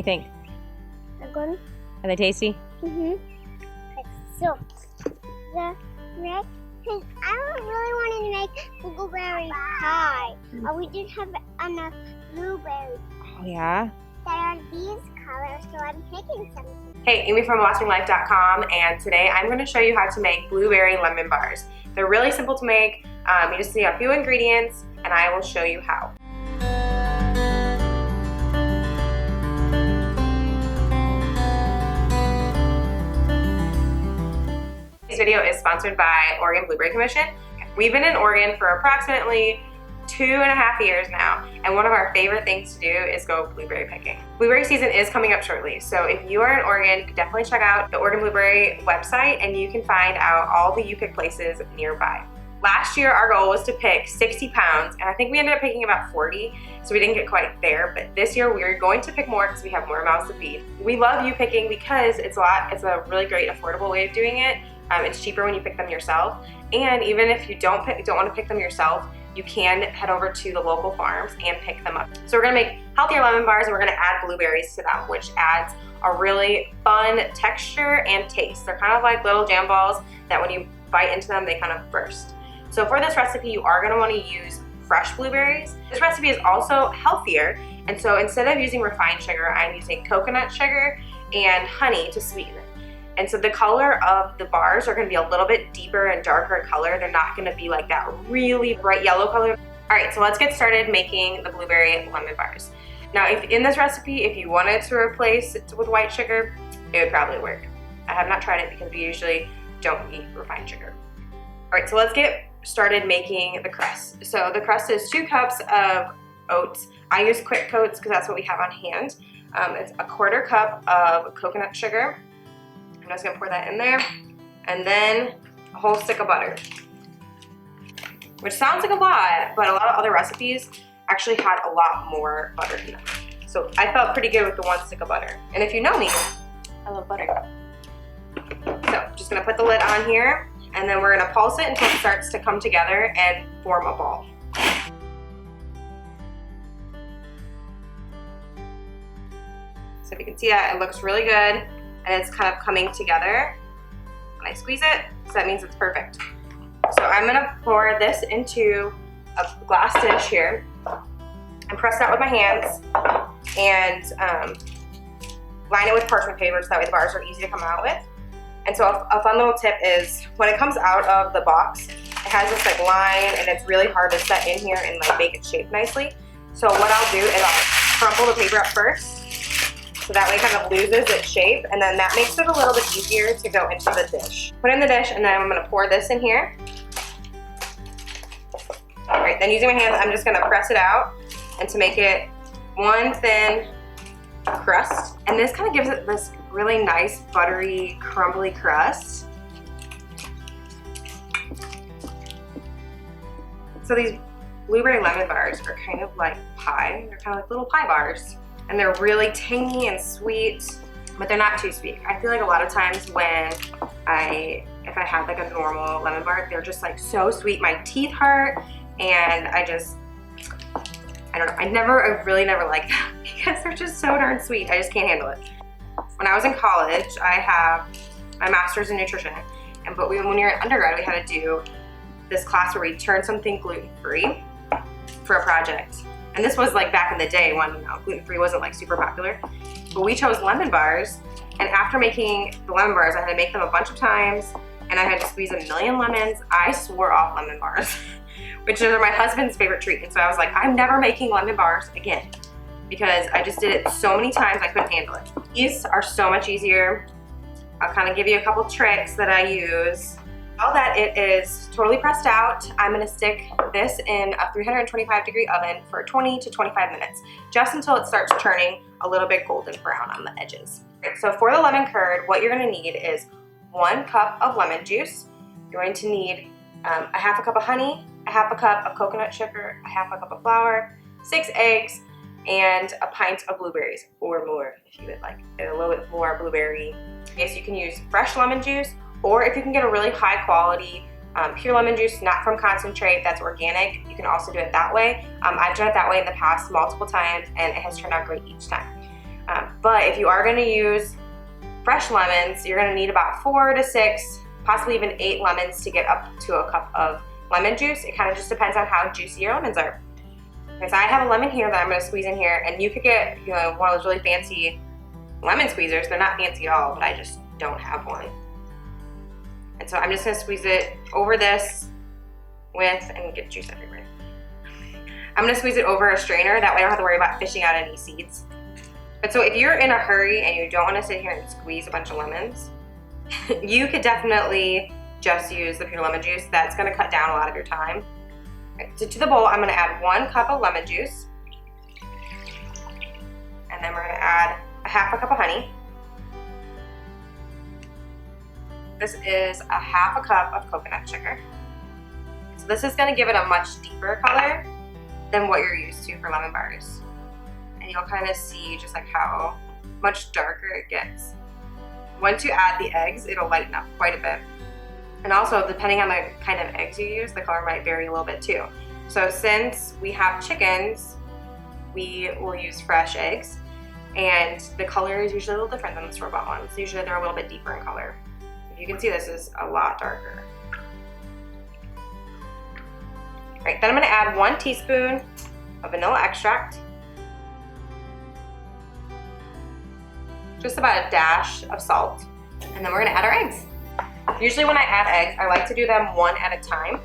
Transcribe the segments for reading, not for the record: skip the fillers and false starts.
think? They're good. Are they tasty? So, the next thing, I don't really want to make blueberry pie. We didn't have enough blueberries Oh, yeah? that are these colors, so I'm picking some. Hey, Amy from blossoming-life.com, and today I'm going to show you how to make blueberry lemon bars. They're really simple to make. You just need a few ingredients, and I will show you how. This video is sponsored by Oregon Blueberry Commission. We've been in Oregon for approximately 2.5 years now, and one of our favorite things to do is go blueberry picking. Blueberry season is coming up shortly, so if you are in Oregon, you can definitely check out the Oregon Blueberry website and you can find out all the you-pick places nearby. Last year, our goal was to pick 60 pounds, and I think we ended up picking about 40, so we didn't get quite there, but this year we're going to pick more because we have more mouths to feed. We love you-picking because it's a really great affordable way of doing it. It's cheaper when you pick them yourself, and even if you don't want to pick them yourself, you can head over to the local farms and pick them up. So we're gonna make healthier lemon bars, and we're gonna add blueberries to them, which adds a really fun texture and taste. They're kind of like little jam balls that when you bite into them, they kind of burst. So for this recipe, you are gonna wanna use fresh blueberries. This recipe is also healthier, and so instead of using refined sugar, I'm using coconut sugar and honey to sweeten it. And so the color of the bars are gonna be a little bit deeper and darker in color. They're not gonna be like that really bright yellow color. All right, so let's get started making the blueberry lemon bars. Now, if in this recipe, if you wanted to replace it with white sugar, it would probably work. I have not tried it because we usually don't eat refined sugar. All right, so let's get started making the crust. So the crust is 2 cups of oats. I use quick coats because that's what we have on hand. It's a 1/4 cup of coconut sugar. I'm just gonna pour that in there, and then a whole stick of butter, which sounds like a lot, but a lot of other recipes actually had a lot more butter in them. So I felt pretty good with the 1 stick of butter. And if you know me, I love butter. So just gonna put the lid on here, and then we're gonna pulse it until it starts to come together and form a ball. So if you can see that, it looks really good. And it's kind of coming together when I squeeze it, so that means it's perfect. So I'm gonna pour this into a glass dish here and press that with my hands and line it with parchment paper so that way the bars are easy to come out with. And so a fun little tip is when it comes out of the box, it has this like line and it's really hard to set in here and like make it shape nicely. So what I'll do is I'll crumple the paper up first, so that way it kind of loses its shape, and then that makes it a little bit easier to go into the dish. Put it in the dish, and then I'm gonna pour this in here. All right, then using my hands, I'm just gonna press it out, and to make it one thin crust. And this kind of gives it this really nice, buttery, crumbly crust. So these blueberry lemon bars are kind of like pie. They're kind of like little pie bars. And they're really tangy and sweet, but they're not too sweet. I feel like a lot of times when if I have like a normal lemon bar, they're just like so sweet. My teeth hurt, and I don't know. I really never liked them because they're just so darn sweet. I just can't handle it. When I was in college, I have my master's in nutrition, but when you're in undergrad, we had to do this class where we turned something gluten-free for a project. And this was like back in the day when gluten-free wasn't like super popular. But we chose lemon bars, and after making the lemon bars, I had to make them a bunch of times, and I had to squeeze 1,000,000 lemons. I swore off lemon bars, which are my husband's favorite treat. And so I was like, I'm never making lemon bars again, because I just did it so many times I couldn't handle it. These are so much easier. I'll kind of give you a couple tricks that I use. Now that it is totally pressed out, I'm gonna stick this in a 325-degree oven for 20 to 25 minutes, just until it starts turning a little bit golden brown on the edges. So for the lemon curd, what you're gonna need is 1 cup of lemon juice. You're going to need a 1/2 cup of honey, a 1/2 cup of coconut sugar, a 1/2 cup of flour, 6 eggs, and a pint of blueberries, or more if you would like a little bit more blueberry. Yes, you can use fresh lemon juice, or if you can get a really high quality pure lemon juice, not from concentrate, that's organic, you can also do it that way. I've done it that way in the past multiple times, and it has turned out great each time. But if you are gonna use fresh lemons, you're gonna need about 4 to 6, possibly even 8 lemons to get up to a cup of lemon juice. It kind of just depends on how juicy your lemons are. Okay, so I have a lemon here that I'm gonna squeeze in here, and you could get, you know, one of those really fancy lemon squeezers. They're not fancy at all, but I just don't have one. And so I'm just gonna squeeze it over this and get juice everywhere. I'm gonna squeeze it over a strainer, that way I don't have to worry about fishing out any seeds. But so if you're in a hurry and you don't wanna sit here and squeeze a bunch of lemons, you could definitely just use the pure lemon juice. That's gonna cut down a lot of your time. Okay, so to the bowl, I'm gonna add 1 cup of lemon juice. And then we're gonna add a half a cup of honey. This is a half a cup of coconut sugar. So this is gonna give it a much deeper color than what you're used to for lemon bars. And you'll kind of see just like how much darker it gets. Once you add the eggs, it'll lighten up quite a bit. And also, depending on the kind of eggs you use, the color might vary a little bit too. So since we have chickens, we will use fresh eggs, and the color is usually a little different than the store-bought ones. Usually they're a little bit deeper in color. You can see this is a lot darker. All right, then I'm gonna add 1 teaspoon of vanilla extract, just about a dash of salt, and then we're gonna add our eggs. Usually when I add eggs, I like to do them 1 at a time,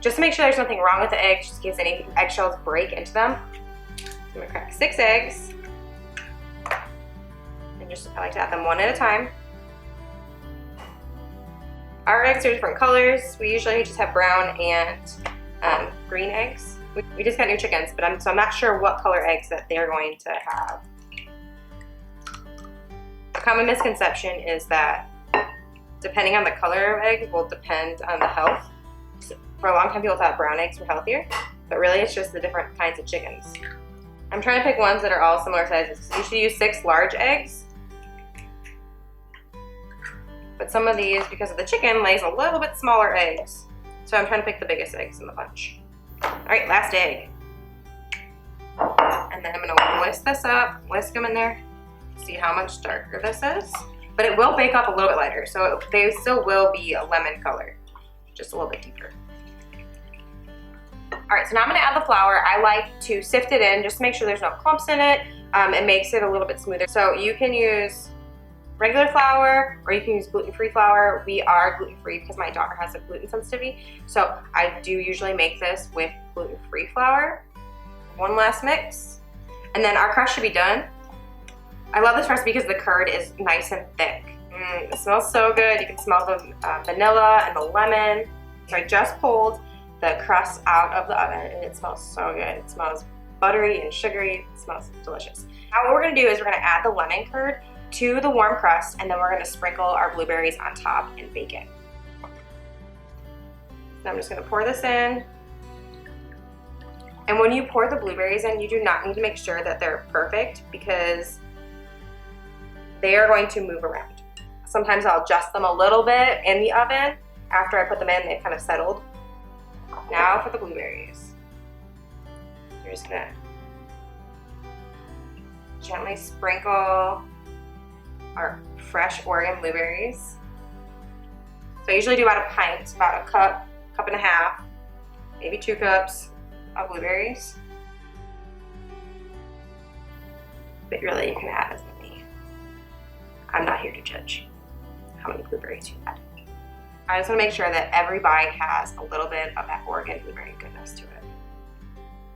just to make sure there's nothing wrong with the eggs, just in case any eggshells break into them. So I'm gonna crack 6 eggs, and I like to add them 1 at a time. Our eggs are different colors. We usually just have brown and green eggs. We just got new chickens, but so I'm not sure what color eggs that they're going to have. A common misconception is that depending on the color of eggs will depend on the health. So for a long time, people thought brown eggs were healthier, but really it's just the different kinds of chickens. I'm trying to pick ones that are all similar sizes. You should use 6 large eggs, but some of these, because of the chicken, lays a little bit smaller eggs. So I'm trying to pick the biggest eggs in the bunch. All right, last egg. And then I'm gonna whisk this up, whisk them in there. See how much darker this is. But it will bake up a little bit lighter, so they still will be a lemon color, just a little bit deeper. All right, so now I'm gonna add the flour. I like to sift it in just to make sure there's no clumps in it. It makes it a little bit smoother. So you can use regular flour or you can use gluten-free flour. We are gluten-free because my daughter has a gluten sensitivity. So I do usually make this with gluten-free flour. 1 last mix. And then our crust should be done. I love this recipe because the curd is nice and thick. It smells so good. You can smell the vanilla and the lemon. So I just pulled the crust out of the oven and it smells so good. It smells buttery and sugary. It smells delicious. Now what we're gonna do is we're gonna add the lemon curd to the warm crust, and then we're gonna sprinkle our blueberries on top and bake it. So I'm just gonna pour this in. And when you pour the blueberries in, you do not need to make sure that they're perfect because they are going to move around. Sometimes I'll adjust them a little bit in the oven. After I put them in, they've kind of settled. Now for the blueberries. You're just gonna gently sprinkle our fresh Oregon blueberries. So I usually do about a pint, about a cup, cup and a half, maybe 2 cups of blueberries. But really you can add as many. I'm not here to judge how many blueberries you add. I just want to make sure that every bite has a little bit of that Oregon blueberry goodness to it.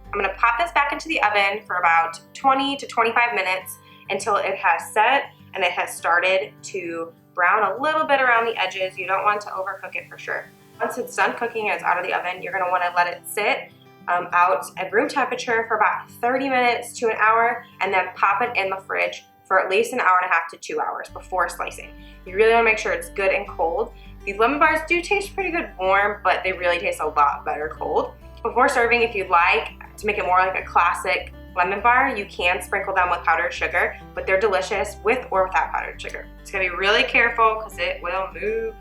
I'm going to pop this back into the oven for about 20 to 25 minutes until it has set and it has started to brown a little bit around the edges. You don't want to overcook it for sure. Once it's done cooking and it's out of the oven, you're going to want to let it sit out at room temperature for about 30 minutes to an hour, and then pop it in the fridge for at least an hour and a half to 2 hours before slicing. You really want to make sure it's good and cold. These lemon bars do taste pretty good warm, but they really taste a lot better cold. Before serving, if you'd like to make it more like a classic lemon bar, you can sprinkle them with powdered sugar, but they're delicious with or without powdered sugar. Just gotta be really careful because it will move.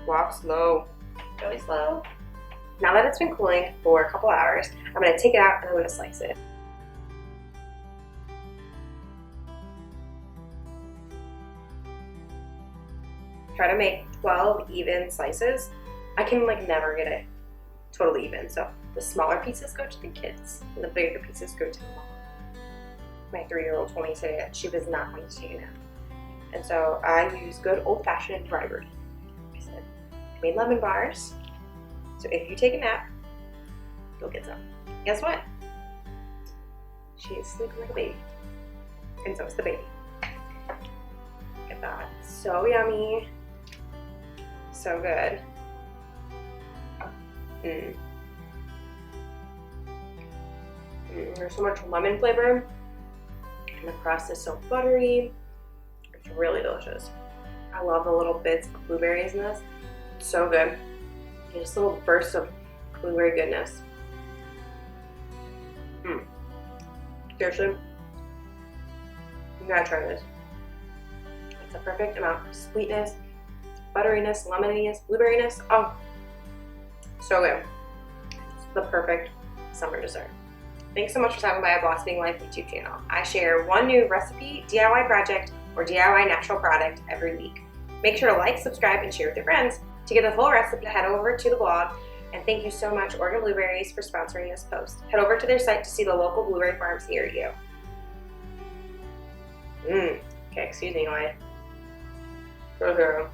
Walk slow, really slow. Now that it's been cooling for a couple hours, I'm gonna take it out and I'm gonna slice it. try to make 12 even slices. I can like never get it totally even. So the smaller pieces go to the kids and the bigger pieces go to the mom. My 3-year-old told me today that she was not going to take a nap. And so I use good old-fashioned bribery. I said, I made lemon bars. So if you take a nap, you'll get some. Guess what? She is sleeping like a baby. And so is the baby. Look at that. So yummy. So good. There's so much lemon flavor. And the crust is so buttery. It's really delicious. I love the little bits of blueberries in this. It's so good. Just little bursts of blueberry goodness. Seriously, you gotta try this. It's a perfect amount of sweetness, butteriness, lemoniness, blueberryness. Oh, so good. It's the perfect summer dessert. Thanks so much for stopping by a Blossoming Life YouTube channel. I share one new recipe, DIY project, or DIY natural product every week. Make sure to like, subscribe, and share with your friends. To get the full recipe, head over to the blog. And thank you so much, Oregon Blueberries, for sponsoring this post. Head over to their site to see the local blueberry farms near you. Okay, excuse me, Lloyd. Go girl.